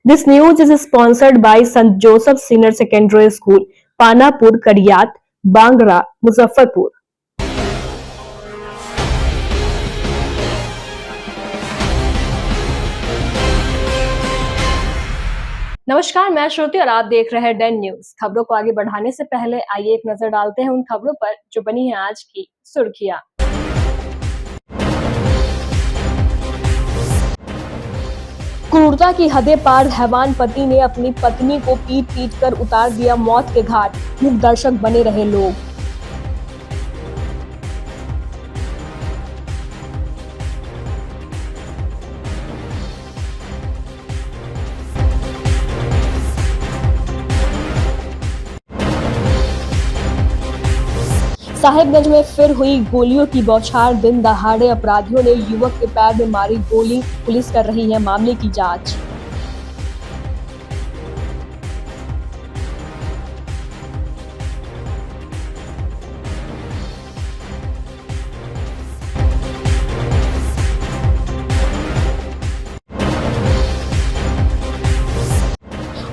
This news is sponsored by St. Joseph Senior Secondary School, Panapur, Kariyat, Bangra, Muzaffarpur. नमस्कार, मैं श्रुति और आप देख रहे हैं डेन न्यूज। खबरों को आगे बढ़ाने से पहले आइए एक नजर डालते हैं उन खबरों पर जो बनी है आज की सुर्खियां। क्रूरता की हदें पार हैवान पति ने अपनी पत्नी को पीट कर उतार दिया मौत के घाट। मूक दर्शक बने रहे लोग। साहिबगंज में फिर हुई गोलियों की बौछार। दिन दहाड़े अपराधियों ने युवक के पैर में मारी गोली। पुलिस कर रही है मामले की जांच।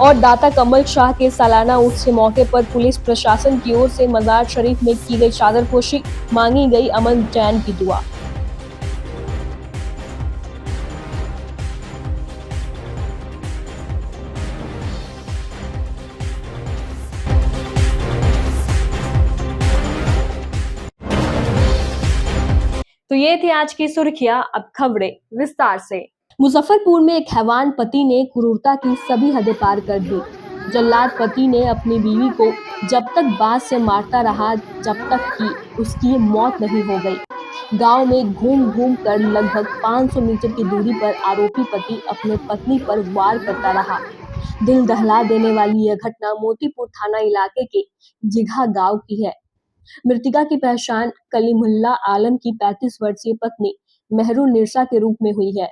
और दाता कमल शाह के सालाना उर्स के मौके पर पुलिस प्रशासन की ओर से मजार शरीफ में की गई चादरपोशी। मांगी गई अमन चैन की दुआ। तो ये थी आज की सुर्खियां। अब खबरें विस्तार से। मुजफ्फरपुर में एक हैवान पति ने क्रूरता की सभी हदें पार कर दी। जल्लाद पति ने अपनी बीवी को जब तक बांस से मारता रहा जब तक कि उसकी मौत नहीं हो गई। गांव में घूम घूम कर लगभग 500 मीटर की दूरी पर आरोपी पति अपने पत्नी पर वार करता रहा। दिल दहला देने वाली यह घटना मोतीपुर थाना इलाके के जिघा गांव की है। मृतका की पहचान कलीमुल्ला आलम की 35 वर्षीय पत्नी मेहरुन निरसा के रूप में हुई है।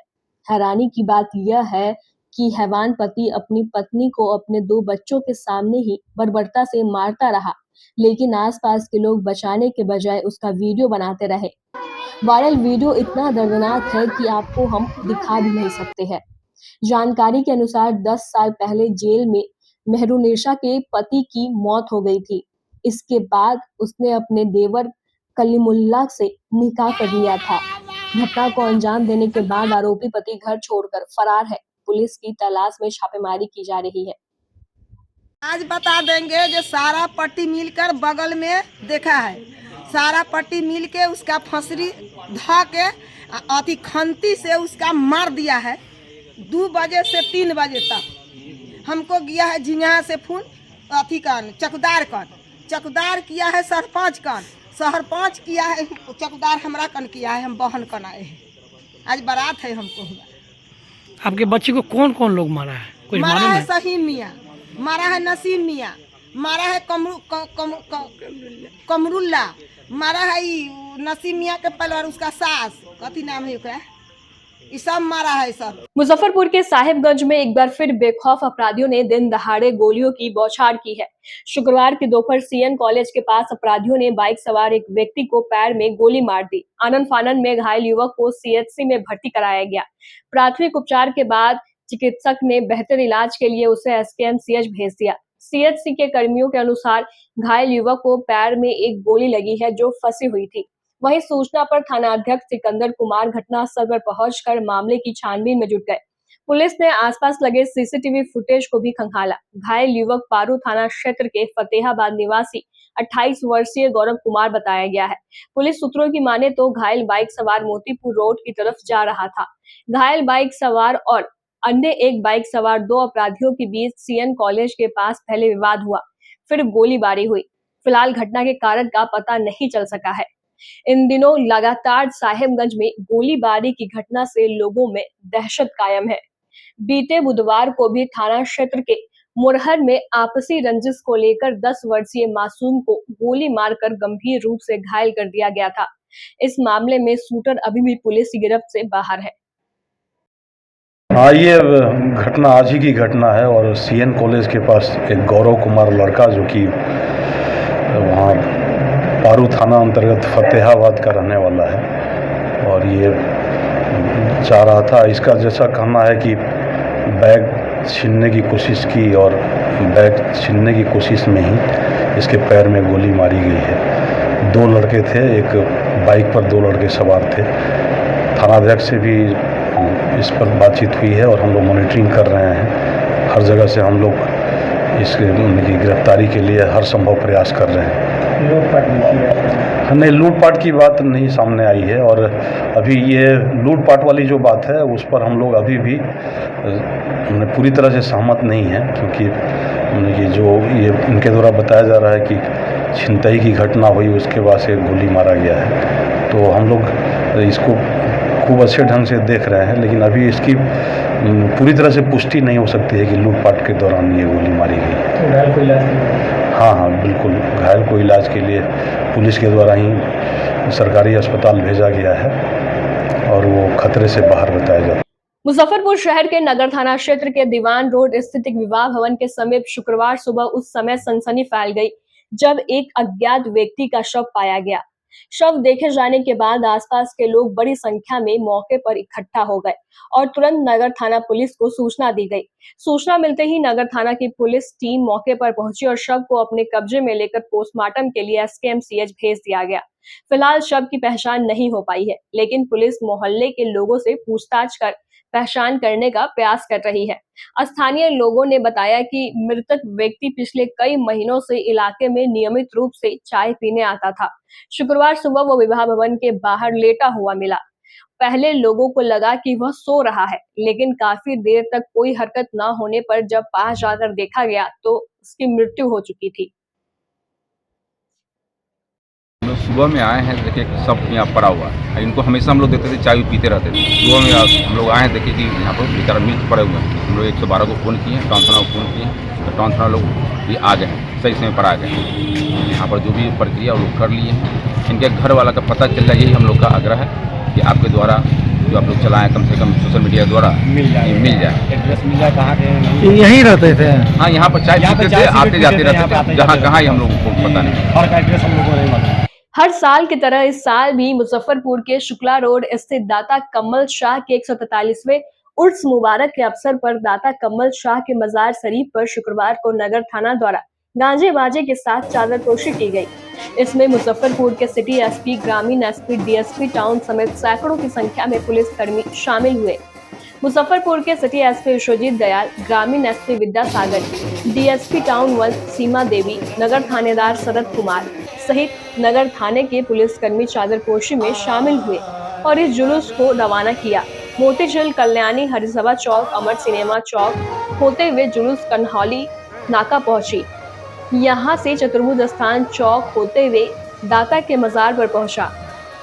हैरानी की बात यह है कि हैवान पति अपनी पत्नी को अपने 2 बच्चों के सामने ही बर्बरता से मारता रहा, लेकिन आसपास के लोग बचाने के बजाय उसका वीडियो बनाते रहे। वायरल वीडियो इतना दर्दनाक है कि आपको हम दिखा भी नहीं सकते हैं। जानकारी के अनुसार 10 साल पहले जेल में मेहरुनिशा के पति की मौत हो गई थी। इसके बाद उसने अपने देवर कलीमुल्ला से निकाह कर लिया था। घटना को अंजाम देने के बाद आरोपी पति घर छोड़कर फरार है। पुलिस की तलाश में छापेमारी की जा रही है। आज बता देंगे जो सारा पट्टी मिलकर बगल में देखा है। सारा पट्टी मिल के उसका फंसरी धा के अति खंती से उसका मार दिया है। 2 बजे से 3 बजे तक हमको गया है झिंगा से फोन अति कान चकदार किया है सरपंच किया है चकदार हमरा कन किया है। हम बहन कन आए हैं। आज बारात है हमको हुआ। आपके बच्चे को कौन कौन लोग मारा है? कुछ मारा मालूम है सहीम मियाँ, मारा है नसीम मियाँ, मारा है कमरुल्ला, मारा है नसीम मियाँ के परिवार उसका सास कथी नाम है ओकरा, ये सब मारा है सब। मुजफ्फरपुर के साहिबगंज में एक बार फिर बेखौफ अपराधियों ने दिन दहाड़े गोलियों की बौछार की है। शुक्रवार की दोपहर सीएन कॉलेज के पास अपराधियों ने बाइक सवार एक व्यक्ति को पैर में गोली मार दी। आनन फानन में घायल युवक को सीएचसी में भर्ती कराया गया। प्राथमिक उपचार के बाद चिकित्सक ने बेहतर इलाज के लिए उसे एसकेएमसीएच भेज दिया। सीएचसी के कर्मियों के अनुसार घायल युवक को पैर में एक गोली लगी है जो फंसी हुई थी। वहीं सूचना पर थानाध्यक्ष सिकंदर कुमार घटनास्थल पर पहुंचकर मामले की छानबीन में जुट गए। पुलिस ने आसपास लगे सीसीटीवी फुटेज को भी खंगाला। घायल युवक पारू थाना क्षेत्र के फतेहाबाद निवासी 28 वर्षीय गौरव कुमार बताया गया है। पुलिस सूत्रों की माने तो घायल बाइक सवार मोतीपुर रोड की तरफ जा रहा था। घायल बाइक सवार और अन्य एक बाइक सवार 2 अपराधियों के बीच सीएन कॉलेज के पास पहले विवाद हुआ, फिर गोलीबारी हुई। फिलहाल घटना के कारण का पता नहीं चल सका है। इन दिनों लगातार साहिबगंज में गोलीबारी की घटना से लोगों में दहशत कायम है। बीते बुधवार को भी थाना क्षेत्र के मुरहर में आपसी रंजिश को लेकर 10 वर्षीय मासूम को गोली मारकर गंभीर रूप से घायल कर दिया गया था। इस मामले में शूटर अभी भी पुलिस की गिरफ्त से बाहर है। हाँ, ये घटना आज ही की घटना है और सीएन कॉलेज के पास एक गौरव कुमार लड़का जो कि वहाँ पारू थाना अंतर्गत फतेहाबाद का रहने वाला है और ये जा रहा था। इसका जैसा कहना है कि बैग छीनने की कोशिश की और बैग छीनने की कोशिश में ही इसके पैर में गोली मारी गई है। 2 लड़के थे, एक बाइक पर 2 लड़के सवार थे। थानाध्यक्ष से भी इस पर बातचीत हुई है और हम लोग मॉनिटरिंग कर रहे हैं। हर जगह से हम लोग उनकी गिरफ्तारी के लिए हर संभव प्रयास कर रहे हैं। नहीं, लूटपाट की बात नहीं सामने आई है और अभी ये लूटपाट वाली जो बात है उस पर हम लोग अभी भी पूरी तरह से सहमत नहीं हैं, क्योंकि ये जो ये इनके द्वारा बताया जा रहा है कि छिनतई की घटना हुई, उसके बाद से गोली मारा गया है। तो हम लोग इसको खूब अच्छे ढंग से देख रहे हैं, लेकिन अभी इसकी पूरी तरह से पुष्टि नहीं हो सकती है कि लूटपाट के दौरान ये गोली मारी गई। घायल को इलाज? हाँ, बिल्कुल। घायल को इलाज के लिए पुलिस के द्वारा ही सरकारी अस्पताल भेजा गया है और वो खतरे से बाहर बताया जाता है। मुजफ्फरपुर शहर के नगर थाना क्षेत्र के दीवान रोड स्थित एक विवाह भवन के समीप शुक्रवार सुबह उस समय सनसनी फैल गई जब एक अज्ञात व्यक्ति का शव पाया गया। शव देखे जाने के बाद आसपास के लोग बड़ी संख्या में मौके पर इकट्ठा हो गए और तुरंत नगर थाना पुलिस को सूचना दी गई। सूचना मिलते ही नगर थाना की पुलिस टीम मौके पर पहुंची और शव को अपने कब्जे में लेकर पोस्टमार्टम के लिए एसकेएमसीएच भेज दिया गया। फिलहाल शव की पहचान नहीं हो पाई है, लेकिन पुलिस मोहल्ले के लोगों से पूछताछ कर पहचान करने का प्रयास कर रही है। स्थानीय लोगों ने बताया कि मृतक व्यक्ति पिछले कई महीनों से इलाके में नियमित रूप से चाय पीने आता था। शुक्रवार सुबह वो विवाह भवन के बाहर लेटा हुआ मिला। पहले लोगों को लगा कि वह सो रहा है, लेकिन काफी देर तक कोई हरकत न होने पर जब पास जाकर देखा गया तो उसकी मृत्यु हो चुकी थी। हम लोग सुबह में आए हैं, देखिए सब यहाँ पड़ा हुआ है। इनको हमेशा हम लोग देखते थे, चाय पीते रहते थे। सुबह में हम लोग आए हैं, देखे कि यहाँ पर बेचारा मृत पड़े हुए हैं। हम लोग 112 को फ़ोन किए हैं, टाउन थाना को फ़ोन किए हैं, तो टाउन थाना लोग भी आ गए हैं, सही समय पर आ गए हैं। यहाँ पर जो भी प्रक्रिया वो लोग कर लिए हैं। इनके घर वाला का पता चल जाए, यही हम लोग का आग्रह है कि आपके द्वारा जो आप लोग चलाएँ कम से कम सोशल मीडिया द्वारा मिल जाए। एड्रेस मिल जाए कहाँ के? यहीं रहते थे? हाँ, यहाँ पर चाय पीते थे, आते जाते रहते थे। जहाँ कहाँ हम लोगों को पता नहीं। और एड्रेस हम लोग को नहीं मालूम। हर साल की तरह इस साल भी मुजफ्फरपुर के शुक्ला रोड स्थित दाता कमल शाह के 143वें उर्स मुबारक के अवसर पर दाता कमल शाह के मजार शरीफ पर शुक्रवार को नगर थाना द्वारा गांजे बाजे के साथ चादरपोशी की गई। इसमें मुजफ्फरपुर के सिटी एसपी, ग्रामीण एसपी, डीएसपी टाउन समेत सैकड़ों की संख्या में पुलिसकर्मी शामिल हुए। मुजफ्फरपुर के सिटी एसपी विश्वजीत दयाल, ग्रामीण एसपी विद्यासागर, डीएसपी टाउन 1 सीमा देवी, नगर थानेदार शरद कुमार सहित नगर थाने के पुलिसकर्मी चादरपोशी में शामिल हुए और इस जुलूस को रवाना किया। मोतीझील, कल्याणी, हरिसभा चौक, अमर सिनेमा चौक होते हुए जुलूस कन्हौली नाका पहुंची। यहां से चतुर्भुज स्थान चौक होते हुए दाता के मजार पर पहुंचा,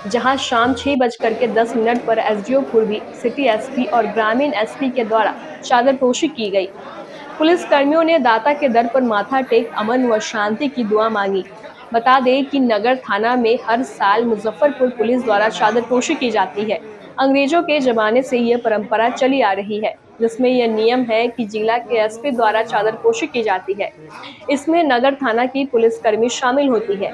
जहां शाम 6:10 पर एसडीओ पूर्वी, सिटी एसपी और ग्रामीण एसपी के द्वारा चादरपोशी की गई। पुलिस कर्मियों ने दाता के दर पर माथा टेक अमन व शांति की दुआ मांगी। बता दें कि नगर थाना में हर साल मुजफ्फरपुर पुलिस द्वारा चादरपोशी की जाती है। अंग्रेजों के जमाने से यह परंपरा चली आ रही है, जिसमें यह नियम है कि जिला के एसपी द्वारा चादरपोशी की जाती है। इसमें नगर थाना की पुलिसकर्मी शामिल होती है।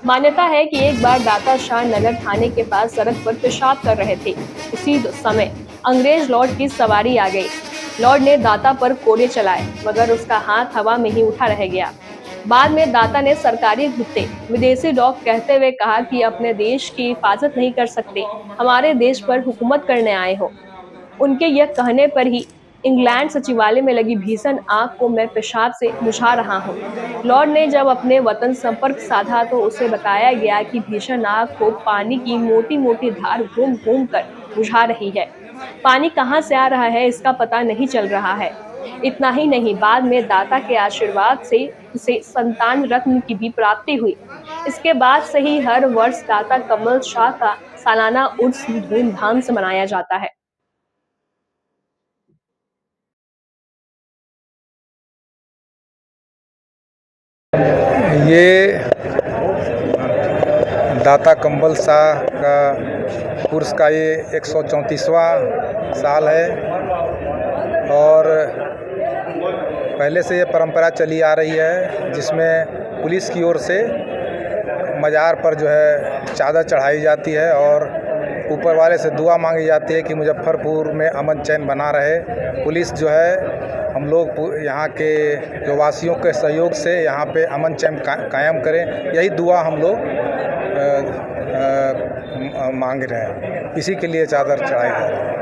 मान्यता है कि एक बार दाता शाह नगर थाने के पास सड़क पर पेशाब कर रहे थे। उसी समय अंग्रेज लॉर्ड की सवारी आ गई। लॉर्ड ने दाता पर कोड़े चलाए, मगर उसका हाथ हवा में ही उठा रह गया। बाद में दाता ने सरकारी कुत्ते, विदेशी डॉग कहते हुए कहा कि अपने देश की हिफाजत नहीं कर सकते, हमारे देश पर हुकूमत करने आए हो। उनके यह कहने पर ही इंग्लैंड सचिवालय में लगी भीषण आग को मैं पेशाब से बुझा रहा हूँ। लॉर्ड ने जब अपने वतन संपर्क साधा तो उसे बताया गया कि भीषण आग को पानी की मोटी मोटी धार घूम घूम कर बुझा रही है। पानी कहाँ से आ रहा है इसका पता नहीं चल रहा है। इतना ही नहीं, बाद में दाता के आशीर्वाद से उसे संतान रत्न की भी प्राप्ति हुई। इसके बाद से ही हर वर्ष दाता कमल शाह का सालाना उर्स धूमधाम से मनाया जाता है। ये दाता कमल शाह का उर्स का ये 134वां साल है और पहले से ये परंपरा चली आ रही है, जिसमें पुलिस की ओर से मज़ार पर जो है चादर चढ़ाई जाती है और ऊपर वाले से दुआ मांगी जाती है कि मुजफ्फरपुर में अमन चैन बना रहे। पुलिस जो है हम लोग यहाँ के जो वासियों के सहयोग से यहाँ पे अमन चैन कायम करें, यही दुआ हम लोग मांग रहे हैं। इसी के लिए चादर चढ़ाई जा रही है।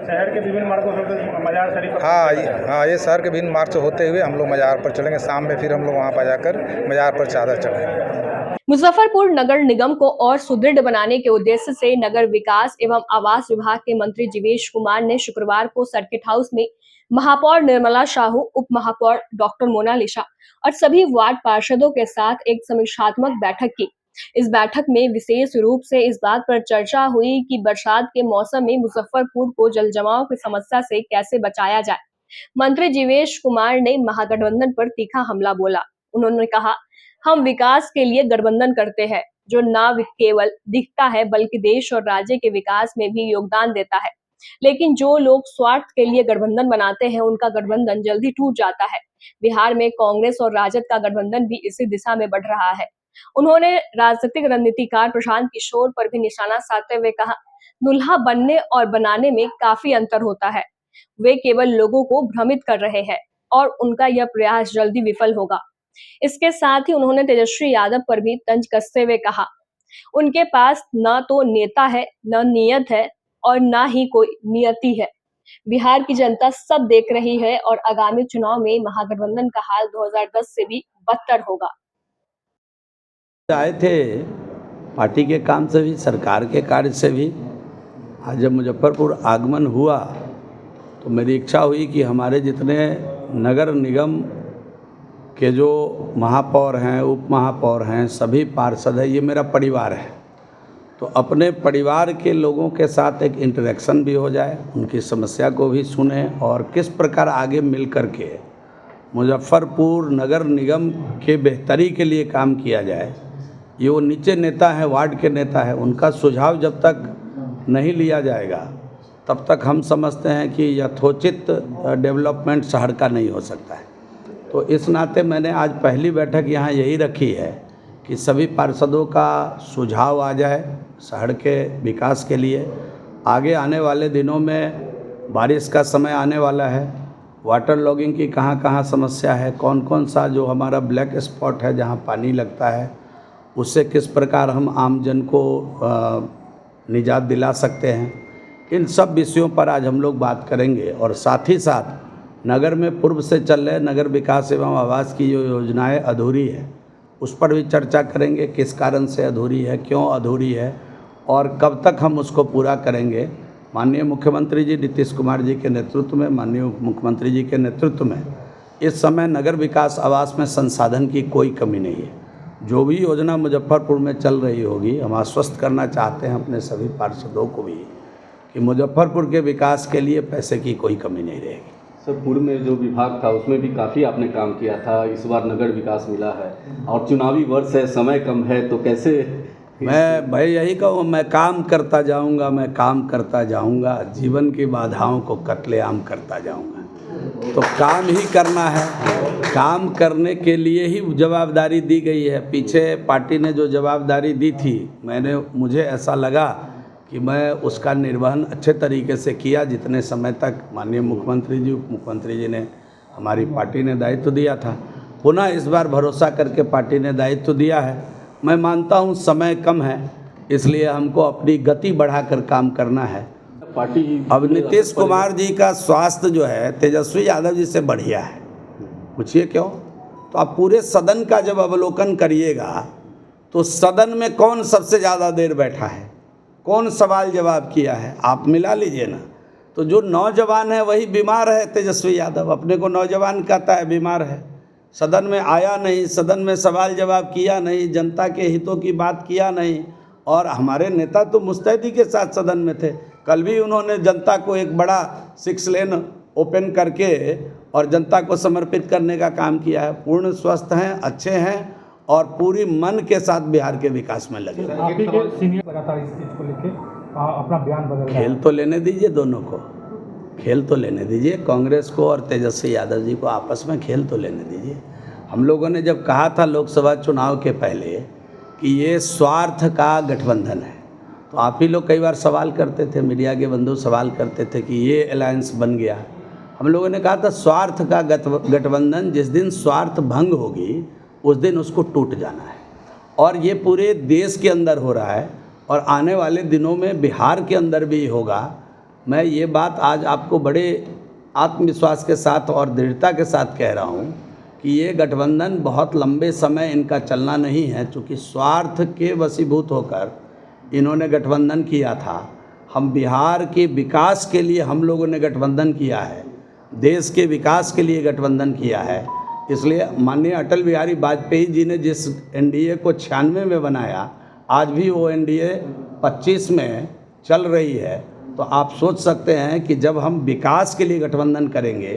शहर के विभिन्न मार्गों से मजार शरीफ हाँ, ये शहर के विभिन्न मार्ग से होते हुए हम लोग मजार पर चलेंगे। शाम में फिर हम लोग वहाँ पर जाकर मजार पर चादर चढ़ाएंगे। मुजफ्फरपुर नगर निगम को और सुदृढ़ बनाने के उद्देश्य से नगर विकास एवं आवास विभाग के मंत्री जीवेश कुमार ने शुक्रवार को सर्किट हाउस में महापौर निर्मला साहू, उप महापौर डॉक्टर मोनालिसा और सभी वार्ड पार्षदों के साथ एक समीक्षात्मक बैठक की। इस बैठक में विशेष रूप से इस बात पर चर्चा हुई कि बरसात के मौसम में मुजफ्फरपुर को जल जमाव की समस्या से कैसे बचाया जाए। मंत्री जीवेश कुमार ने महागठबंधन पर तीखा हमला बोला। उन्होंने कहा, हम विकास के लिए गठबंधन करते हैं, जो न केवल दिखता है बल्कि देश और राज्य के विकास में भी योगदान देता है। लेकिन जो लोग स्वार्थ के लिए गठबंधन बनाते हैं, उनका गठबंधन जल्दी टूट जाता है। बिहार में कांग्रेस और राजद का गठबंधन भी इसी दिशा में बढ़ रहा है। उन्होंने राजनीतिक रणनीतिकार प्रशांत किशोर पर भी निशाना साधते हुए कहा, दुल्हा बनने और बनाने में काफी अंतर होता है। वे केवल लोगों को भ्रमित कर रहे हैं और उनका यह प्रयास जल्दी विफल होगा। इसके साथ ही उन्होंने तेजस्वी यादव पर भी तंज कसते हुए कहा, उनके पास न तो नेता है, न नियत है और न ही कोई नियति है। बिहार की जनता सब देख रही है और आगामी चुनाव में महागठबंधन का हाल 2010 से भी बदतर होगा। आए थे पार्टी के काम से भी, सरकार के कार्य से भी। आज जब मुजफ्फरपुर आगमन हुआ तो मेरी इच्छा हुई कि हमारे जितने नगर निगम के जो महापौर हैं, उप महापौर हैं, सभी पार्षद हैं, ये मेरा परिवार है। तो अपने परिवार के लोगों के साथ एक इंटरेक्शन भी हो जाए, उनकी समस्या को भी सुने और किस प्रकार आगे मिल कर के मुजफ्फरपुर नगर निगम के बेहतरी के लिए काम किया जाए। ये वो नीचे नेता है, वार्ड के नेता है, उनका सुझाव जब तक नहीं लिया जाएगा तब तक हम समझते हैं कि यथोचित डेवलपमेंट शहर का नहीं हो सकता है। तो इस नाते मैंने आज पहली बैठक यहाँ यही रखी है कि सभी पार्षदों का सुझाव आ जाए शहर के विकास के लिए। आगे आने वाले दिनों में बारिश का समय आने वाला है, वाटर लॉगिंग की कहाँ कहाँ समस्या है, कौन कौन सा जो हमारा ब्लैक स्पॉट है जहाँ पानी लगता है, उससे किस प्रकार हम आम जन को निजात दिला सकते हैं। इन सब विषयों पर आज हम लोग बात करेंगे और साथ ही साथ नगर में पूर्व से चल रहे नगर विकास एवं आवास की जो योजनाएं अधूरी है उस पर भी चर्चा करेंगे, किस कारण से अधूरी है, क्यों अधूरी है और कब तक हम उसको पूरा करेंगे। माननीय मुख्यमंत्री जी नीतीश कुमार जी के नेतृत्व में, माननीय मुख्यमंत्री जी के नेतृत्व में इस समय नगर विकास आवास में संसाधन की कोई कमी नहीं है। जो भी योजना मुजफ्फरपुर में चल रही होगी, हम आश्वस्त करना चाहते हैं अपने सभी पार्षदों को भी कि मुजफ्फरपुर के विकास के लिए पैसे की कोई कमी नहीं रहेगी। सर, पूर्व में जो विभाग था उसमें भी काफ़ी आपने काम किया था, इस बार नगर विकास मिला है और चुनावी वर्ष है, समय कम है, तो कैसे? मैं भाई यही कहूँ, मैं काम करता जाऊँगा, मैं काम करता जाऊँगा, जीवन की बाधाओं को कत्लेआम करता जाऊँगा। तो काम ही करना है, काम करने के लिए ही जवाबदारी दी गई है। पीछे पार्टी ने जो जवाबदारी दी थी, मुझे ऐसा लगा कि मैं उसका निर्वहन अच्छे तरीके से किया। जितने समय तक माननीय मुख्यमंत्री जी, उप मुख्यमंत्री जी ने, हमारी पार्टी ने दायित्व दिया था, पुनः इस बार भरोसा करके पार्टी ने दायित्व दिया है। मैं मानता हूँ समय कम है, इसलिए हमको अपनी गति बढ़ाकर काम करना है। पार्टी अब नीतीश कुमार जी का स्वास्थ्य जो है तेजस्वी यादव जी से बढ़िया है। पूछिए क्यों? तो आप पूरे सदन का जब अवलोकन करिएगा तो सदन में कौन सबसे ज़्यादा देर बैठा है, कौन सवाल जवाब किया है, आप मिला लीजिए ना। तो जो नौजवान है वही बीमार है। तेजस्वी यादव अपने को नौजवान कहता है, बीमार है। सदन में आया नहीं, सदन में सवाल जवाब किया नहीं, जनता के हितों की बात किया नहीं। और हमारे नेता तो मुस्तैदी के साथ सदन में थे। कल भी उन्होंने जनता को एक बड़ा 6 लेन ओपन करके और जनता को समर्पित करने का काम किया है। पूर्ण स्वस्थ हैं, अच्छे हैं और पूरी मन के साथ बिहार के विकास में लगे। अपना बयान बदल खेल तो लेने दीजिए, दोनों को खेल तो लेने दीजिए, कांग्रेस को और तेजस्वी यादव जी को आपस में खेल तो लेने दीजिए। हम लोगों ने जब कहा था लोकसभा चुनाव के पहले कि ये स्वार्थ का गठबंधन है, तो आप ही लोग कई बार सवाल करते थे, मीडिया के बंधु सवाल करते थे कि ये अलायंस बन गया। हम लोगों ने कहा था स्वार्थ का गठबंधन जिस दिन स्वार्थ भंग होगी उस दिन उसको टूट जाना है, और ये पूरे देश के अंदर हो रहा है और आने वाले दिनों में बिहार के अंदर भी होगा। मैं ये बात आज आपको बड़े आत्मविश्वास के साथ और दृढ़ता के साथ कह रहा हूँ कि ये गठबंधन बहुत लंबे समय इनका चलना नहीं है, चूँकि स्वार्थ के वशीभूत होकर इन्होंने गठबंधन किया था। हम बिहार के विकास के लिए हम लोगों ने गठबंधन किया है, देश के विकास के लिए गठबंधन किया है। इसलिए माननीय अटल बिहारी वाजपेयी जी ने जिस एनडीए को 96 में बनाया, आज भी वो एनडीए 25 में चल रही है। तो आप सोच सकते हैं कि जब हम विकास के लिए गठबंधन करेंगे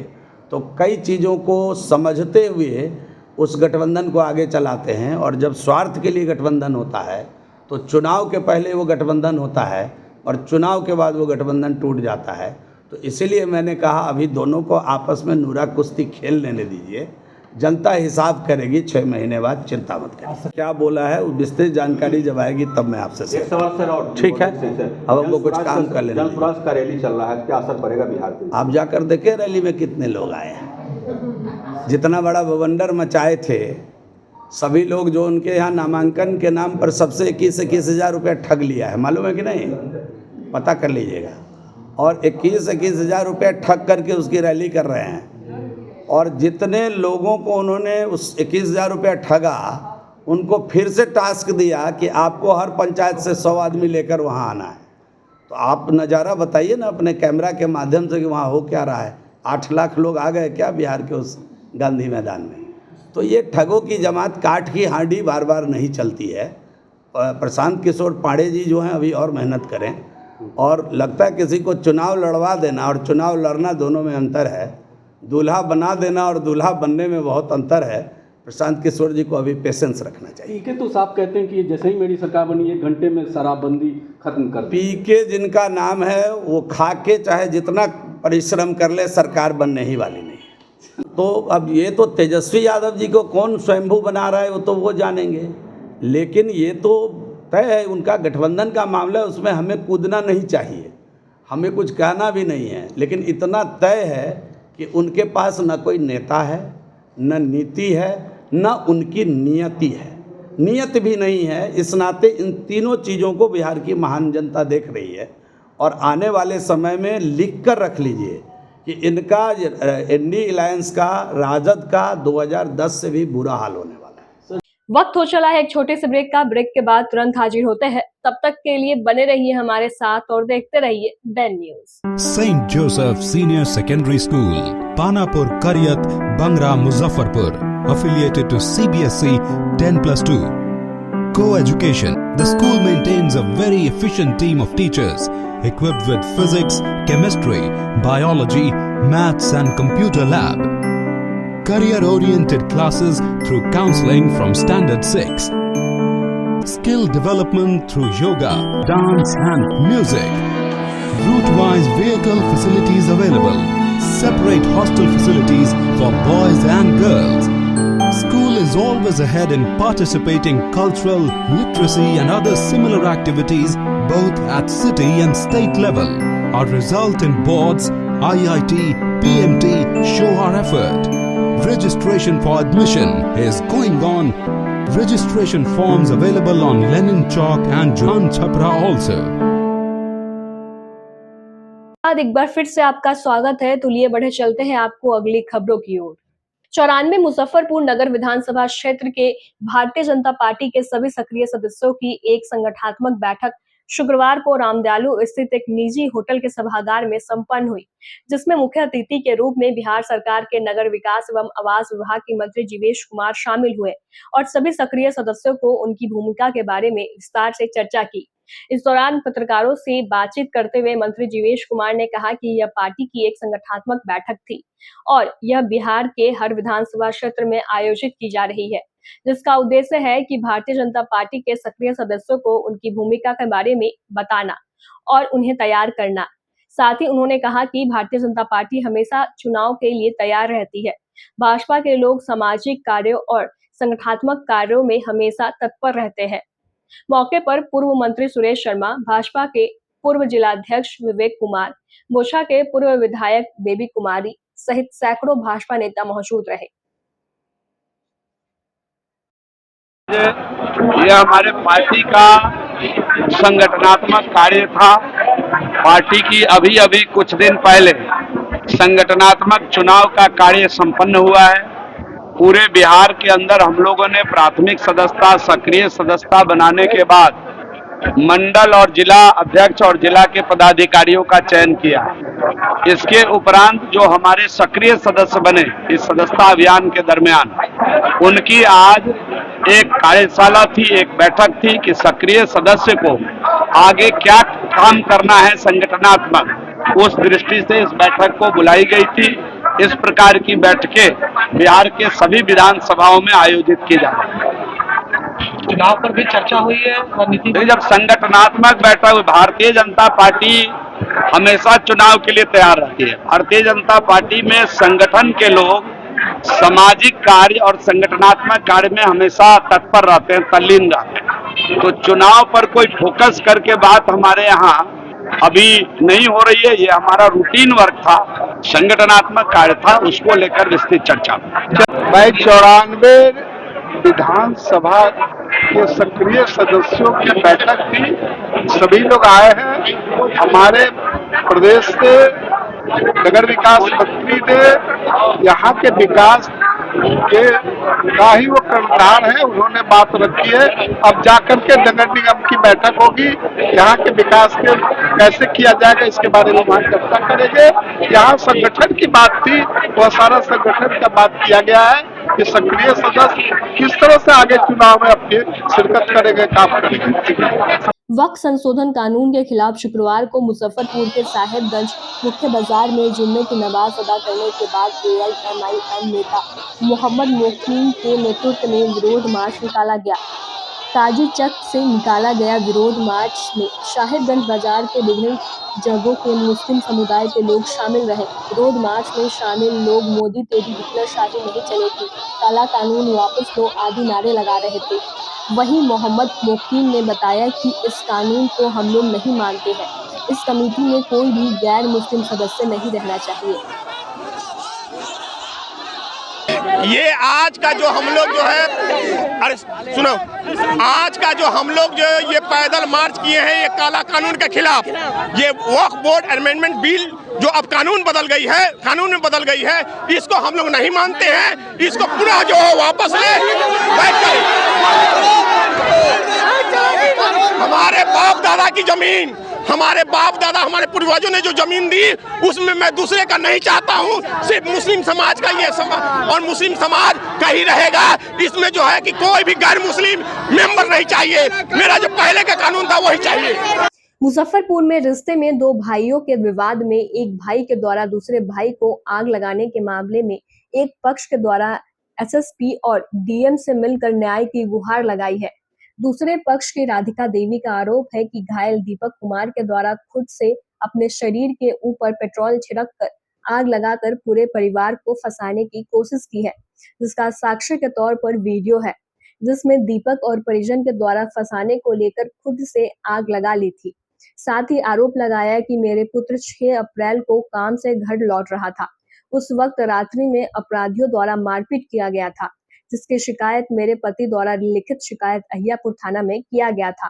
तो कई चीज़ों को समझते हुए उस गठबंधन को आगे चलाते हैं, और जब स्वार्थ के लिए गठबंधन होता है तो चुनाव के पहले वो गठबंधन होता है और चुनाव के बाद वो गठबंधन टूट जाता है। तो इसीलिए मैंने कहा अभी दोनों को आपस में नूरा कुश्ती खेल लेने दीजिए, जनता हिसाब करेगी 6 महीने बाद, चिंता मत करिए। क्या बोला है वो विस्तृत जानकारी जब आएगी तब मैं आपसे एक सवाल सर और ठीक है, अब हमको कुछ काम कर लेना। जनसुराज का रैली चल रहा है, क्या असर पड़ेगा बिहार पे? आप जाकर देखें रैली में कितने लोग आए हैं। जितना बड़ा बवंडर मचाए थे सभी लोग, जो उनके यहाँ नामांकन के नाम पर सबसे 21 हज़ार रुपये ठग लिया है, मालूम है कि नहीं? पता कर लीजिएगा। और 21 हज़ार रुपये ठग करके उसकी रैली कर रहे हैं, और जितने लोगों को उन्होंने उस 21,000 रुपये ठगा उनको फिर से टास्क दिया कि आपको हर पंचायत से 100 आदमी लेकर वहाँ आना है। तो आप नज़ारा बताइए ना अपने कैमरा के माध्यम से कि वहाँ हो क्या रहा है। 8 लाख लोग आ गए क्या बिहार के उस गांधी मैदान में? तो ये ठगों की जमात काठ की हांडी बार बार नहीं चलती है। प्रशांत किशोर पांडे जी जो हैं अभी और मेहनत करें, और लगता है किसी को चुनाव लड़वा देना और चुनाव लड़ना दोनों में अंतर है, दूल्हा बना देना और दूल्हा बनने में बहुत अंतर है। प्रशांत किशोर जी को अभी पेशेंस रखना चाहिए। पीके तो साफ कहते हैं कि जैसे ही मेरी सरकार बनी 1 घंटे में शराबबंदी खत्म कर दी। पीके जिनका नाम है वो खा के चाहे जितना परिश्रम कर ले सरकार बनने ही वाली नहीं। तो अब ये तो तेजस्वी यादव जी को कौन स्वयंभू बना रहा है वो तो वो जानेंगे, लेकिन ये तो तय है उनका गठबंधन का मामला है, उसमें हमें कूदना नहीं चाहिए, हमें कुछ कहना भी नहीं है। लेकिन इतना तय है कि उनके पास न कोई नेता है, न नीति है, न उनकी नियति है, नियत भी नहीं है। इस नाते इन तीनों चीज़ों को बिहार की महान जनता देख रही है, और आने वाले समय में लिख कर रख लीजिए कि इनका एनडीए अलायंस का, राजद का 2010 से भी बुरा हाल होने वाला है। वक्त हो चला है एक छोटे से ब्रेक का। ब्रेक के बाद तुरंत हाजिर होते हैं, तब तक के लिए बने रहिए हमारे साथ और देखते रहिए Dan News. Saint Joseph senior secondary school, Panapur, Kariyat, Bangra, Muzaffarpur, affiliated to CBSE 10+2. Co-education. The school maintains a very efficient team of teachers equipped with physics, chemistry, biology, maths and computer lab. Career-oriented classes through counseling from Standard 6. Skill development through yoga, dance and music. Route-wise vehicle facilities available. Separate hostel facilities for boys and girls. School is always ahead in participating cultural, literacy and other similar activities both at city and state level. Our result in boards, IIT, PMT show our effort. Registration for admission is going on. Registration forms available on Lenin Chowk and Juan Chhapra also. एक बार फिर से आपका स्वागत है। तो लिए बढ़े चलते हैं आपको अगली खबरों की ओर। 94 मुजफ्फरपुर नगर विधानसभा क्षेत्र के भारतीय जनता पार्टी के सभी सक्रिय सदस्यों की एक संगठनात्मक बैठक शुक्रवार को रामदयालु स्थित एक निजी होटल के सभागार में संपन्न हुई, जिसमें मुख्य अतिथि के रूप में बिहार सरकार के नगर विकास एवं आवास विभाग के मंत्री जीवेश कुमार शामिल हुए और सभी सक्रिय सदस्यों को उनकी भूमिका के बारे में विस्तार से चर्चा की। इस दौरान पत्रकारों से बातचीत करते हुए मंत्री जीवेश कुमार ने कहा कि यह पार्टी की एक संगठनात्मक बैठक थी और यह बिहार के हर विधानसभा क्षेत्र में आयोजित की जा रही है, जिसका उद्देश्य है कि भारतीय जनता पार्टी के सक्रिय सदस्यों को उनकी भूमिका के बारे में बताना और उन्हें तैयार करना। साथ ही उन्होंने कहा कि भारतीय जनता पार्टी हमेशा चुनाव के लिए तैयार रहती है। भाजपा के लोग सामाजिक कार्यों और संगठनात्मक कार्यों में हमेशा तत्पर रहते हैं। मौके पर पूर्व मंत्री सुरेश शर्मा, भाजपा के पूर्व जिलाध्यक्ष विवेक कुमार, मोछा के पूर्व विधायक बेबी कुमारी, सहित सैकड़ों भाजपा नेता मौजूद रहे। यह हमारे पार्टी का संगठनात्मक कार्य था। पार्टी की अभी कुछ दिन पहले संगठनात्मक चुनाव का कार्य संपन्न हुआ है। पूरे बिहार के अंदर हम लोगों ने प्राथमिक सदस्यता, सक्रिय सदस्यता बनाने के बाद मंडल और जिला अध्यक्ष और जिला के पदाधिकारियों का चयन किया। इसके उपरांत जो हमारे सक्रिय सदस्य बने इस सदस्यता अभियान के दरमियान, उनकी आज एक कार्यशाला थी, एक बैठक थी कि सक्रिय सदस्य को आगे क्या काम करना है संगठनात्मक, उस दृष्टि से इस बैठक को बुलाई गई थी। इस प्रकार की बैठकें बिहार के सभी विधानसभाओं में आयोजित की जा रही है। चुनाव पर भी चर्चा हुई है रणनीति। जब संगठनात्मक बैठक, भारतीय जनता पार्टी हमेशा चुनाव के लिए तैयार रहती है। भारतीय जनता पार्टी में संगठन के लोग सामाजिक कार्य और संगठनात्मक कार्य में हमेशा तत्पर रहते हैं, तल्लीन रहते हैं। तो चुनाव पर कोई फोकस करके बात हमारे यहाँ अभी नहीं हो रही है। ये हमारा रूटीन वर्क था, संगठनात्मक कार्य था, उसको लेकर विस्तृत चर्चा। मैं 94 विधानसभा के सक्रिय सदस्यों की बैठक थी, सभी लोग आए हैं। हमारे प्रदेश से नगर विकास मंत्री ने यहाँ के विकास के का ही वो कर्णधार है, उन्होंने बात रखी है। अब जाकर के नगर निगम की बैठक होगी, यहाँ के विकास के कैसे किया जाएगा इसके बारे में वहाँ चर्चा करेंगे। यहाँ संगठन की बात थी, वह सारा संगठन का बात किया गया है कि सक्रिय सदस्य किस तरह से आगे चुनाव में अपनी शिरकत करेंगे, काम करेंगे। वक्फ संशोधन कानून के खिलाफ शुक्रवार को मुजफ्फरपुर के साहेबगंज मुख्य बाजार में जुम्मे की नमाज अदा करने के बाद AIMIM नेता मोहम्मद मोकीम के नेतृत्व में विरोध मार्च निकाला गया। काजी चक से निकाला गया विरोध मार्च में साहेबगंज बाजार के विभिन्न जगहों के मुस्लिम समुदाय के लोग शामिल रहे। विरोध मार्च में शामिल लोग मोदी तेरी हिटलरशाही नहीं चलेगी, काला कानून वापस लो आदि नारे लगा रहे थे। वहीं मोहम्मद मोकीम ने बताया कि इस कानून को हम लोग नहीं मानते हैं। इस कमेटी में कोई भी गैर मुस्लिम सदस्य नहीं रहना चाहिए। ये आज का जो हम लोग जो है, अरे सुनो, आज का जो हम लोग जो ये पैदल मार्च किए हैं ये काला कानून के खिलाफ, ये वक्फ बोर्ड अमेंडमेंट बिल जो अब कानून में बदल गई है, इसको हम लोग नहीं मानते हैं। इसको पुनः जो वापस ले, हमारे बाप दादा की जमीन, हमारे बाप दादा हमारे पूर्वजों ने जो जमीन दी उसमें मैं दूसरे का नहीं चाहता हूँ। सिर्फ मुस्लिम समाज का ये और मुस्लिम समाज का ही रहेगा। इसमें जो है कि कोई भी गैर मुस्लिम मेंबर नहीं चाहिए। मेरा जो पहले का कानून था वही चाहिए। मुजफ्फरपुर में रिश्ते में दो भाइयों के विवाद में एक भाई के द्वारा दूसरे भाई को आग लगाने के मामले में एक पक्ष के द्वारा SSP और DM से मिलकर न्याय की गुहार लगाई है। दूसरे पक्ष की राधिका देवी का आरोप है कि घायल दीपक कुमार के द्वारा खुद से अपने शरीर के ऊपर पेट्रोल छिड़ककर आग लगाकर पूरे परिवार को फंसाने की कोशिश की है, जिसका साक्ष्य के तौर पर वीडियो है, जिसमें दीपक और परिजन के द्वारा फंसाने को लेकर खुद से आग लगा ली थी। साथ ही आरोप लगाया कि मेरे पुत्र 6 अप्रैल को काम से घर लौट रहा था। उस वक्त रात्रि में अपराधियों द्वारा मारपीट किया गया था, जिसकी शिकायत मेरे पति द्वारा लिखित शिकायत अहियापुर थाना में किया गया था।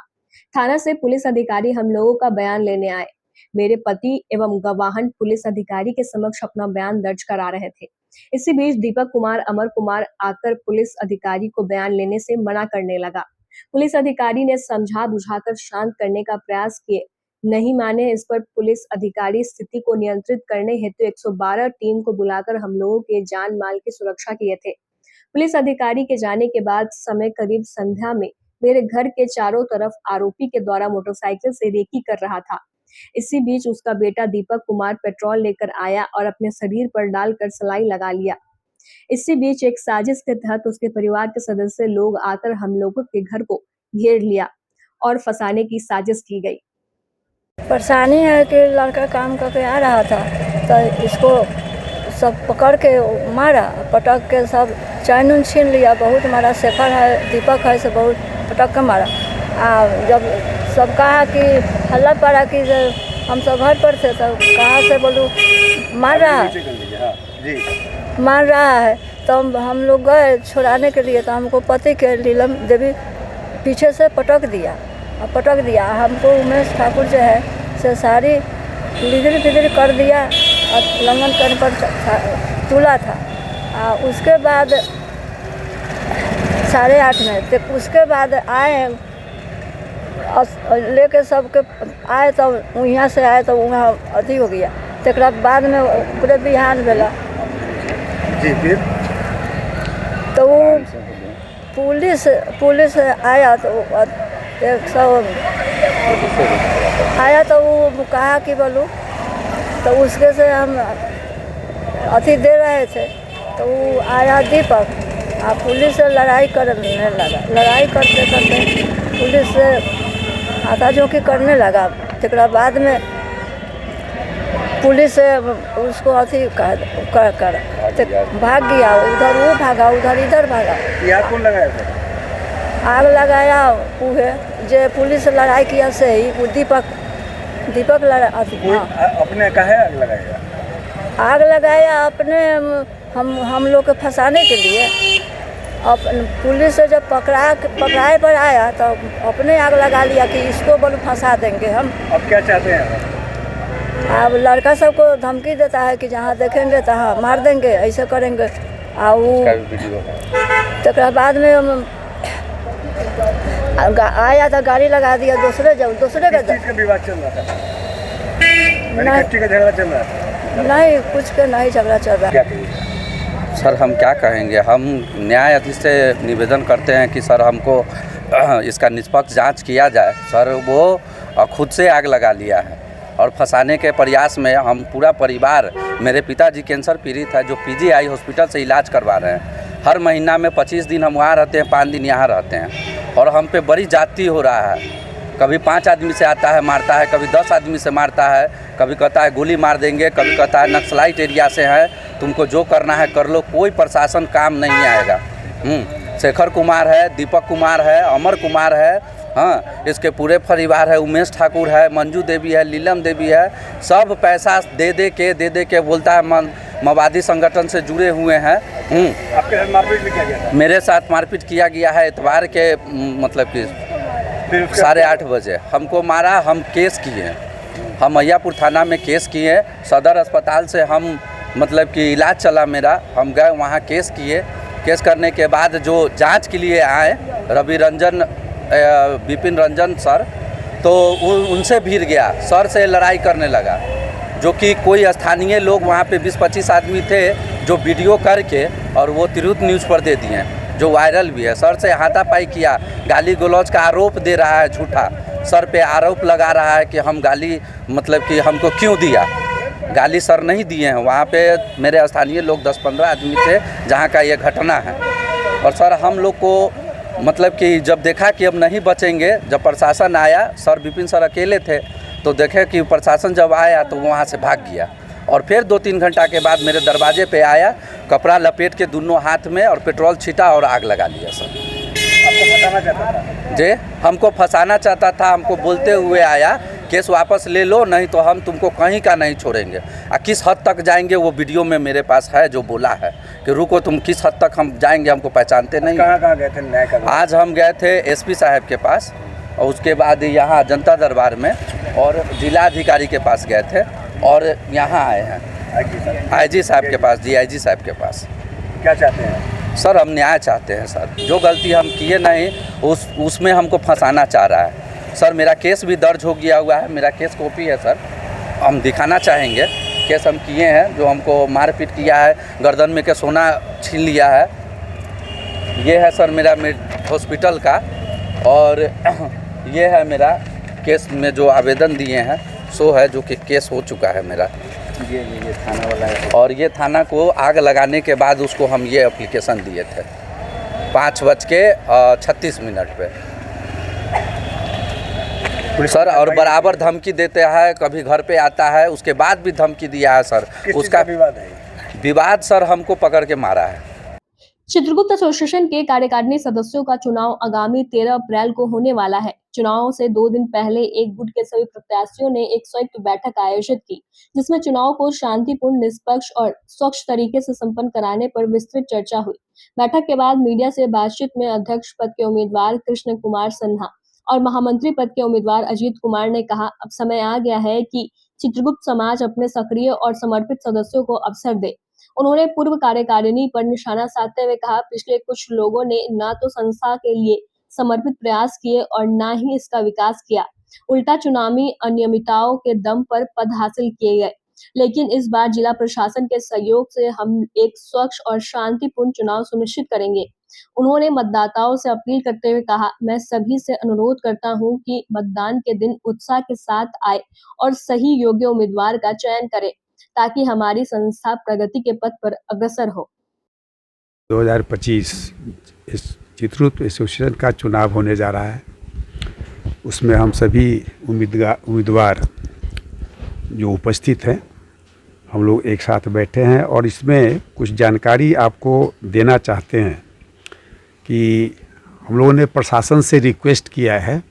थाना से पुलिस अधिकारी हम लोगों का बयान लेने आए। मेरे पति एवं गवाहन पुलिस अधिकारी के समक्ष अपना बयान दर्ज करा रहे थे। इसी बीच दीपक कुमार अमर कुमार आकर पुलिस अधिकारी को बयान लेने से मना करने लगा। पुलिस अधिकारी ने समझा बुझाकर शांत करने का प्रयास किए, नहीं माने। इस पर पुलिस अधिकारी स्थिति को नियंत्रित करने हेतु 112 टीम को बुलाकर हम लोगों के जान माल की सुरक्षा किए थे। पुलिस अधिकारी के जाने के बाद समय करीब संध्या में मेरे घर के चारों तरफ आरोपी के द्वारा मोटरसाइकिल से रेकी कर रहा था। इसी बीच उसका बेटा दीपक कुमार पेट्रोल लेकर आया और अपने शरीर पर डालकर सलाई लगा लिया। इसी बीच एक साजिश के तहत उसके परिवार के सदस्य लोग आकर हम लोगों के घर को घेर लिया और फंसाने की साजिश की गई। परेशानी है कि लड़का काम करके आ रहा था तो इसको सब पकड़ के मारा, पटक के सब चैन उन छीन लिया, बहुत मारा। शेखर है, दीपक है, से बहुत पटक के मारा। जब सब कहा कि हल्ला पड़ा कि हम सब घर पर थे, तो कहाँ से बोलूँ मार रहा मार रहा है। तो हम लोग गए छुड़ाने के लिए, तो हमको पति के नीलम देवी पीछे से पटक दिया। हमको उमेश ठाकुर जो है से सारी लिदर कर दिया और लंघन करने पर तुला था। उसके बाद 8:30 में, तो उसके बाद आए लेके सबके आए, तब यहाँ से आए तो वहाँ अथी हो गया। तकरा बाद में पूरे बिहान भेला जी। फिर तो वो पुलिस आया तो 100 आया, तो वो कहा कि बोलूँ, तो उसके से हम अथी दे रहे थे। तो वो आया दीपक, पुलिस से लड़ाई करने लगा। लड़ाई करते करते पुलिस से हाथा झोंकी करने लगा। तकरा बाद में पुलिस से उसको अथी कर भाग गया। उधर वो भागा, उधर इधर भागा। आग कौन लगाया था? आग लगाया उहे जे पुलिस से लड़ाई किया से ही वो दीपक लड़ा। अपने काहे आग लगाया? आग लगाया अपने हम लोग को फंसाने के लिए। पुलिस से जब पकड़ाए पर आया तो अपने आग लगा लिया कि इसको बोलो फंसा देंगे हम। अब क्या चाहते हैं? अब लड़का सबको धमकी देता है कि जहाँ देखेंगे तहाँ मार देंगे, ऐसे करेंगे। तकरा बाद में आया था, गाड़ी लगा दिया दूसरे का विवाद चल रहा था? कच्ची का झगड़ा चल रहा था? नहीं, कुछ का नहीं झगड़ा चल रहा है। सर हम क्या कहेंगे, हम न्यायाधीश से निवेदन करते हैं कि सर हमको इसका निष्पक्ष जांच किया जाए। सर वो खुद से आग लगा लिया है और फंसाने के प्रयास में हम पूरा परिवार, मेरे पिताजी कैंसर पीड़ित है जो PGI हॉस्पिटल से इलाज करवा रहे हैं। हर महीना में 25 दिन हम वहाँ रहते हैं, 5 दिन यहाँ रहते हैं और हम पे बड़ी जाती हो रहा है। कभी 5 आदमी से आता है मारता है, कभी 10 आदमी से मारता है, कभी कहता है गोली मार देंगे, कभी कहता है नक्सलाइट एरिया से है, तुमको जो करना है कर लो, कोई प्रशासन काम नहीं आएगा। शेखर कुमार है, दीपक कुमार है, अमर कुमार है, हाँ इसके पूरे परिवार है, उमेश ठाकुर है, मंजू देवी है, नीलम देवी है, सब पैसा दे दे के बोलता है माओवादी संगठन से जुड़े हुए हैं। आपके साथ मारपीट भी किया गया था? मेरे साथ मारपीट किया गया है इतवार के मतलब कि 8:30 बजे हमको मारा। हम केस किए, हम मैयापुर थाना में केस किए। सदर अस्पताल से हम मतलब कि इलाज चला मेरा, हम गए वहाँ केस किए। केस करने के बाद जो जांच के लिए आए विपिन रंजन सर, तो उनसे भिड़ गया, सर से लड़ाई करने लगा, जो कि कोई स्थानीय लोग वहाँ पे 20-25 आदमी थे जो वीडियो करके और वो तिरहुत न्यूज़ पर दे दिए, जो वायरल भी है। सर से हाथापाई किया, गाली गलौज का आरोप दे रहा है झूठा, सर पे आरोप लगा रहा है कि हम गाली मतलब कि हमको क्यों दिया, गाली सर नहीं दिए हैं। वहाँ पे मेरे स्थानीय लोग 10-15 आदमी थे जहाँ का ये घटना है। और सर हम लोग को मतलब कि जब देखा कि अब नहीं बचेंगे, जब प्रशासन आया, सर विपिन सर अकेले थे, तो देखे कि प्रशासन जब आया तो वहाँ से भाग गया और फिर 2-3 घंटा के बाद मेरे दरवाजे पे आया, कपड़ा लपेट के दोनों हाथ में और पेट्रोल छीटा और आग लगा लिया। सर आपको फंसाना चाहता था? जी हमको फंसाना चाहता था, हमको बोलते हुए आया केस वापस ले लो नहीं तो हम तुमको कहीं का नहीं छोड़ेंगे। किस हद तक जाएंगे वो वीडियो में मेरे पास है, जो बोला है कि रुको तुम किस हद तक हम जाएंगे, हमको पहचानते नहीं। कहाँ गए थे न्याय करने? आज हम गए थे SP साहब के पास और उसके बाद यहाँ जनता दरबार में और जिलाधिकारी के पास गए थे और यहाँ आए हैं IG साहब के पास, DIG साहब के पास। क्या चाहते हैं? सर हम न्याय चाहते हैं सर, जो गलती हम किए नहीं उसमें हमको फंसाना चाह रहा है। सर मेरा केस भी दर्ज हो गया हुआ है, मेरा केस कॉपी है सर, हम दिखाना चाहेंगे केस हम किए हैं। जो हमको मारपीट किया है, गर्दन में के सोना छीन लिया है, ये है सर मेरा हॉस्पिटल का। और ये है मेरा केस में जो आवेदन दिए हैं सो है, जो कि केस हो चुका है मेरा। ये थाना वाला है। और ये थाना को आग लगाने के बाद उसको हम ये एप्लीकेशन दिए थे 5:36 पे सर। और बराबर धमकी देते हैं, कभी घर पे आता है, उसके बाद भी धमकी दिया है सर। किस उसका विवाद है? विवाद सर हमको पकड़ के मारा है। चित्रगुप्त एसोसिएशन के कार्यकारिणी सदस्यों का चुनाव आगामी 13 अप्रैल को होने वाला है। चुनाव से 2 दिन पहले एक गुट के सभी प्रत्याशियों ने एक संयुक्त बैठक आयोजित की, जिसमें चुनाव को शांतिपूर्ण, निष्पक्ष और स्वच्छ तरीके से संपन्न कराने पर विस्तृत चर्चा हुई। बैठक के बाद मीडिया से बातचीत में अध्यक्ष पद के उम्मीदवार कृष्ण कुमार सिन्हा और महामंत्री पद के उम्मीदवार अजीत कुमार ने कहा, अब समय आ गया है कि चित्रगुप्त समाज अपने सक्रिय और समर्पित सदस्यों को अवसर दे। उन्होंने पूर्व कार्यकारिणी पर निशाना साधते हुए कहा, पिछले कुछ लोगों ने न तो संस्था के लिए समर्पित प्रयास किए और न ही इसका विकास किया, उल्टा चुनावी अनियमितताओं के दम पर पद हासिल किए गए। लेकिन इस बार जिला प्रशासन के सहयोग से हम एक स्वच्छ और शांतिपूर्ण चुनाव सुनिश्चित करेंगे। उन्होंने मतदाताओं से अपील करते हुए कहा, मैं सभी से अनुरोध करता हूं कि मतदान के दिन उत्साह के साथ आए और सही योग्य उम्मीदवार का चयन करें, ताकि हमारी संस्था प्रगति के पथ पर अग्रसर हो। 2025 इस चित्रगुप्त एसोसिएशन का चुनाव होने जा रहा है। उसमें हम सभी उम्मीदवार जो उपस्थित हैं, हम लोग एक साथ बैठे हैं और इसमें कुछ जानकारी आपको देना चाहते हैं कि हम लोगों ने प्रशासन से रिक्वेस्ट किया है।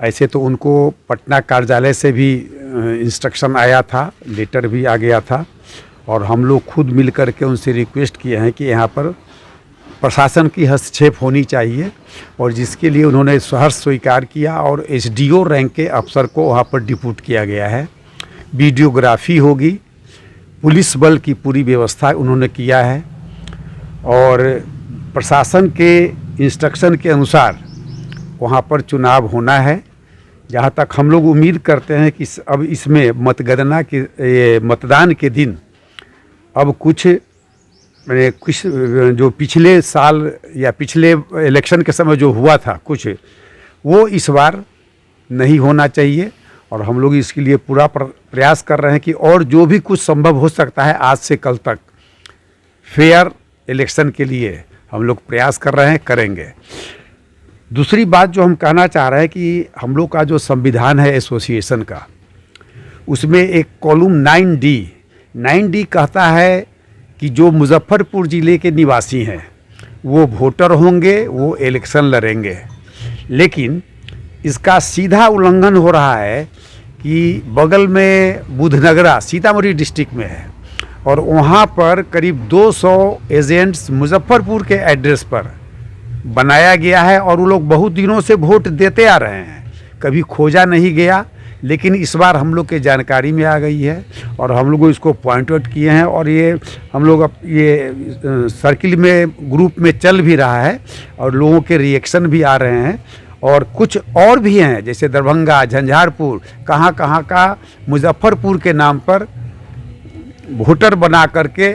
ऐसे तो उनको पटना कार्यालय से भी इंस्ट्रक्शन आया था, लेटर भी आ गया था और हम लोग खुद मिल कर के उनसे रिक्वेस्ट किए हैं कि यहाँ पर प्रशासन की हस्तक्षेप होनी चाहिए और जिसके लिए उन्होंने सहर्ष स्वीकार किया और एसडीओ रैंक के अफसर को वहाँ पर डिप्यूट किया गया है। वीडियोग्राफी होगी, पुलिस बल की पूरी व्यवस्था उन्होंने किया है और प्रशासन के इंस्ट्रक्शन के अनुसार वहाँ पर चुनाव होना है। जहाँ तक हम लोग उम्मीद करते हैं कि अब इसमें मतदान के दिन अब कुछ जो पिछले साल या पिछले इलेक्शन के समय जो हुआ था कुछ, वो इस बार नहीं होना चाहिए और हम लोग इसके लिए पूरा प्रयास कर रहे हैं कि और जो भी कुछ संभव हो सकता है आज से कल तक फेयर इलेक्शन के लिए हम लोग प्रयास कर रहे हैं, करेंगे। दूसरी बात जो हम कहना चाह रहे हैं कि हम लोग का जो संविधान है एसोसिएशन का, उसमें एक कॉलम 9D कहता है कि जो मुजफ्फरपुर ज़िले के निवासी हैं वो वोटर होंगे, वो इलेक्शन लड़ेंगे। लेकिन इसका सीधा उल्लंघन हो रहा है कि बगल में बुधनगरा सीतामढ़ी डिस्ट्रिक्ट में है और वहाँ पर करीब 200 एजेंट्स मुजफ्फरपुर के एड्रेस पर बनाया गया है और वो लोग बहुत दिनों से वोट देते आ रहे हैं, कभी खोजा नहीं गया। लेकिन इस बार हम लोग के जानकारी में आ गई है और हम लोग इसको पॉइंट आउट किए हैं और ये हम लोग ये सर्किल में ग्रुप में चल भी रहा है और लोगों के रिएक्शन भी आ रहे हैं और कुछ और भी हैं जैसे दरभंगा, झंझारपुर, कहाँ का मुजफ्फरपुर के नाम पर वोटर बना करके,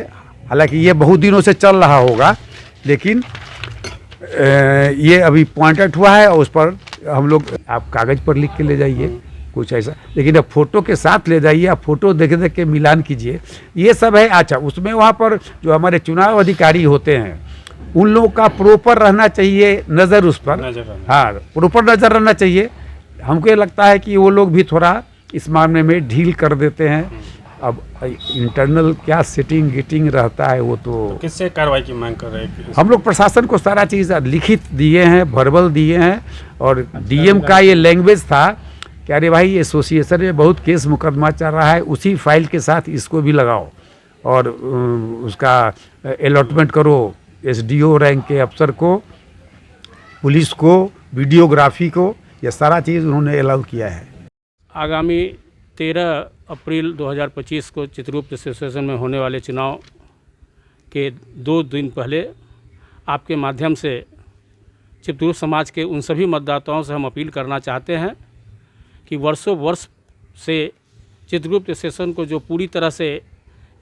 हालांकि ये बहुत दिनों से चल रहा होगा लेकिन ये अभी पॉइंट आउट हुआ है और उस पर हम लोग, आप कागज़ पर लिख के ले जाइए कुछ ऐसा, लेकिन अब फोटो के साथ ले जाइए, आप फोटो देख के मिलान कीजिए, ये सब है। अच्छा, उसमें वहाँ पर जो हमारे चुनाव अधिकारी होते हैं उन लोगों का प्रॉपर रहना चाहिए नज़र, उस पर हाँ प्रॉपर नज़र रहना चाहिए। हमको ये लगता है कि वो लोग भी थोड़ा इस मामले में ढील कर देते हैं। अब इंटरनल क्या सेटिंग गेटिंग रहता है वो तो किससे कार्रवाई की मांग कर रहे हैं? हम लोग प्रशासन को सारा चीज़ लिखित दिए हैं, वर्बल दिए हैं और डीएम का ये लैंग्वेज था कि अरे भाई एसोसिएशन में बहुत केस मुकदमा चल रहा है, उसी फाइल के साथ इसको भी लगाओ और उसका अलॉटमेंट करो एसडीओ रैंक के अफसर को, पुलिस को, वीडियोग्राफी को, ये सारा चीज़ उन्होंने अलाउ किया है। आगामी 13 अप्रैल 2025 को चित्रगुप्त एसोसिएशन में होने वाले चुनाव के 2 दिन पहले आपके माध्यम से चित्रगुप्त समाज के उन सभी मतदाताओं से हम अपील करना चाहते हैं कि वर्षों वर्ष से चित्रगुप्त एसोसिएशन को जो पूरी तरह से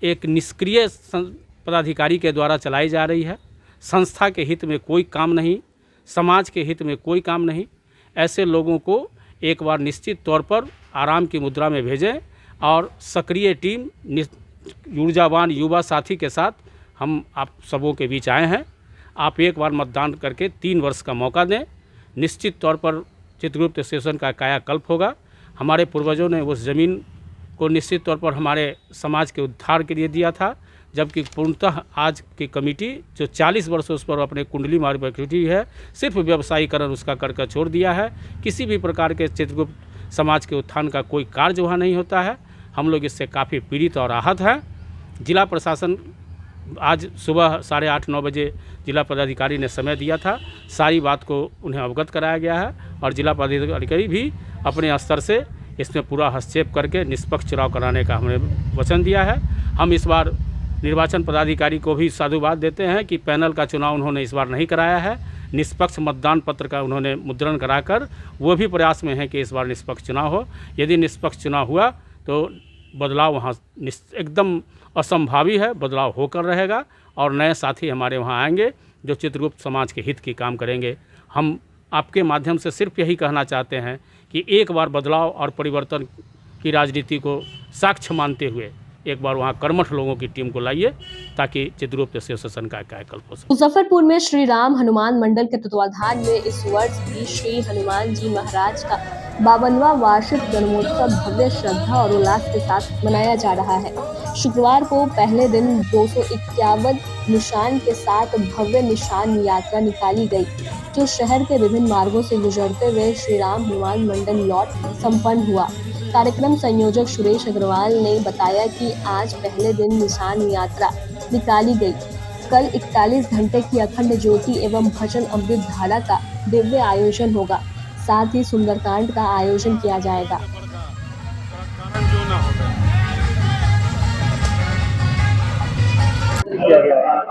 एक निष्क्रिय पदाधिकारी के द्वारा चलाई जा रही है, संस्था के हित में कोई काम नहीं, समाज के हित में कोई काम नहीं, ऐसे लोगों को एक बार निश्चित तौर पर आराम की मुद्रा में भेजें और सक्रिय टीम ऊर्जावान युवा साथी के साथ हम आप सबों के बीच आए हैं। आप एक बार मतदान करके 3 वर्ष का मौका दें, निश्चित तौर पर चित्रगुप्त एसोसिएशन का कायाकल्प होगा। हमारे पूर्वजों ने उस ज़मीन को निश्चित तौर पर हमारे समाज के उद्धार के लिए दिया था, जबकि पूर्णतः आज की कमेटी जो 40 वर्ष उस पर अपने कुंडली मार बैठी है, सिर्फ व्यवसायीकरण उसका करके छोड़ दिया है। किसी भी प्रकार के चित्रगुप्त समाज के उत्थान का कोई कार्य वहाँ नहीं होता है। हम लोग इससे काफ़ी पीड़ित और आहत हैं। जिला प्रशासन आज सुबह 8:30-9 बजे जिला पदाधिकारी ने समय दिया था, सारी बात को उन्हें अवगत कराया गया है और जिला पदाधिकारी भी अपने स्तर से इसमें पूरा हस्तक्षेप करके निष्पक्ष चुनाव कराने का हमने वचन दिया है। हम इस बार निर्वाचन पदाधिकारी को भी साधुवाद देते हैं कि पैनल का चुनाव उन्होंने इस बार नहीं कराया है। निष्पक्ष मतदान पत्र का उन्होंने मुद्रण कराकर वो भी प्रयास में है कि इस बार निष्पक्ष चुनाव हो। यदि निष्पक्ष चुनाव हुआ तो बदलाव वहाँ एकदम असंभावी है, बदलाव होकर रहेगा और नए साथी हमारे वहाँ आएंगे जो चित्रगुप्त समाज के हित की काम करेंगे। हम आपके माध्यम से सिर्फ यही कहना चाहते हैं कि एक बार बदलाव और परिवर्तन की राजनीति को साक्ष्य मानते हुए एक बार वहाँ कर्मठ लोगों की टीम को लाइए ताकि चित्रगुप्त शिव शासन का कायाकल्प हो सके। मुजफ्फरपुर में श्री राम हनुमान मंडल के तत्वाधान में इस वर्ष भी श्री हनुमान जी महाराज का 52वां वार्षिक जन्मोत्सव भव्य श्रद्धा और उल्लास के साथ मनाया जा रहा है। शुक्रवार को पहले दिन 251 निशान के साथ भव्य निशान यात्रा निकाली गई, जो शहर के विभिन्न मार्गों से गुजरते हुए श्री राम हनुमान मंडल लौट संपन्न हुआ। कार्यक्रम संयोजक सुरेश अग्रवाल ने बताया कि आज पहले दिन निशान यात्रा निकाली गई। कल 41 घंटे की अखंड ज्योति एवं भजन अमृत धारा का दिव्य आयोजन होगा। साथ ही सुंदरकांड का आयोजन किया जाएगा।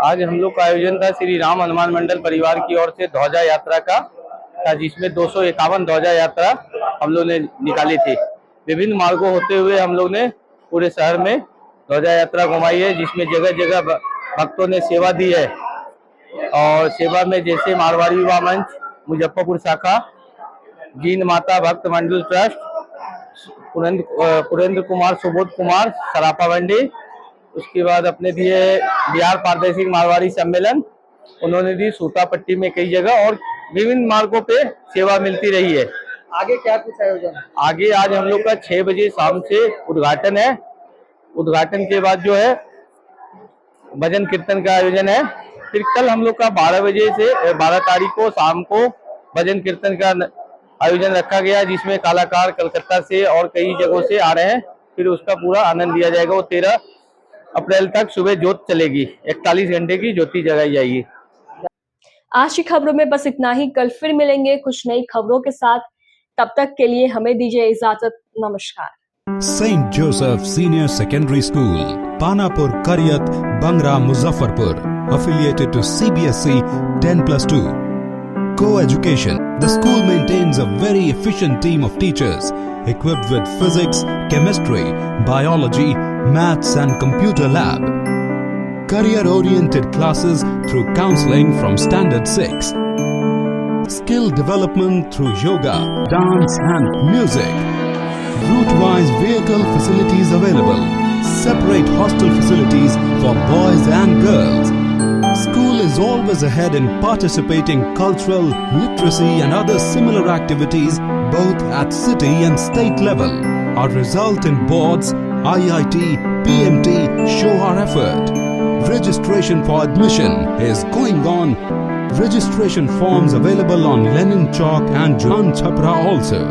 आज हम लोग का आयोजन था श्री राम हनुमान मंडल परिवार की ओर से ध्वजा यात्रा का, जिसमें 251 ध्वजा यात्रा हम लोग ने निकाली थी। विभिन्न मार्गों होते हुए हम लोग ने पूरे शहर में ध्वजा यात्रा घुमाई है, जिसमें जगह जगह भक्तों ने सेवा दी है। और सेवा में जैसे मारवाड़ी युवा मंच, मुजफ्फरपुर शाखा, जीन माता भक्त मंडल ट्रस्ट, पुरेंद्र कुमार, सुबोध कुमार, सराफा मंडी, उसके बाद अपने दिए बिहार प्रादेशिक मारवाड़ी सम्मेलन, उन्होंने दी सूतापट्टी में कई जगह और विभिन्न मार्गों पे सेवा मिलती रही है। आगे क्या कुछ आयोजन है? आगे आज हम लोग का 6 बजे शाम से उद्घाटन है। उद्घाटन के बाद जो है भजन कीर्तन का आयोजन है। फिर कल हम लोग का 12 बजे से 12 तारीख को शाम को भजन कीर्तन का आयोजन रखा गया, जिसमें कलाकार कलकत्ता से और कई जगहों से आ रहे हैं। फिर उसका पूरा आनंद लिया जाएगा। वो 13 अप्रैल तक सुबह ज्योत चलेगी, 41 घंटे की ज्योति जगाई जाएगी। आज की खबरों में बस इतना ही। कल फिर मिलेंगे कुछ नई खबरों के साथ। तब तक के लिए हमें दीजिए इजाजत। नमस्कार। Saint Joseph senior secondary school, Panapur, Kariyat, Bangra, Muzaffarpur, affiliated to CBSE 10+2. Co-education. The school maintains a very efficient team of teachers equipped with physics, chemistry, biology, maths and computer lab. Career-oriented classes through counseling from Standard 6. Skill development through yoga, dance and music. Route-wise vehicle facilities available. Separate hostel facilities for boys and girls. School is always ahead in participating cultural, literacy and other similar activities both at city and state level. Our result in boards, IIT, PMT show our effort. Registration for admission is going on. Registration forms available on Lenin Chalk and Jalan Chhapra also.